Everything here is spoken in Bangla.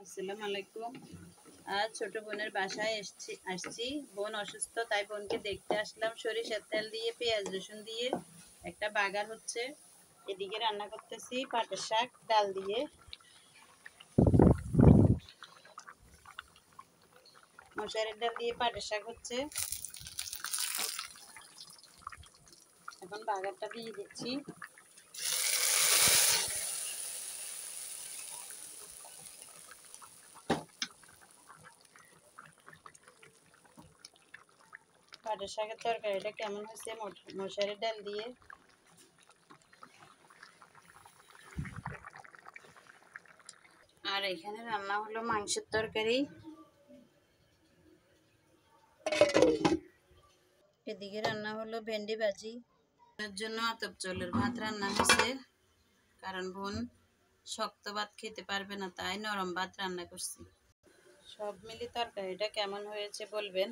আসসালামু আলাইকুম। আজ ছোট বোনের বাসায় আসছি। বোন অসুস্থ, তাই বোনকে দেখতে আসলাম। সরিষার তেল দিয়ে পেঁয়াজ রসুন দিয়ে একটা বাগার হচ্ছে। এদিকে রান্না করতেছি পাটের শাক ডাল দিয়ে। মশারের ডাল দিয়ে পাটের শাক হচ্ছে। এখন বাগারটা দিয়ে দিচ্ছি। পাটের শাকের তরকারিটা কেমন হয়েছে মশারের ডাল দিয়ে। আর এখানে রান্না হলো মাংসের তরকারি। এদিকে রান্না হলো ভেন্ডি ভাজি। তার জন্য আতপ চালের ভাত রান্না হয়েছে, কারণ বোন শক্ত ভাত খেতে পারবে না, তাই নরম ভাত রান্না করছি। সব মিলি তরকারিটা কেমন হয়েছে বলবেন।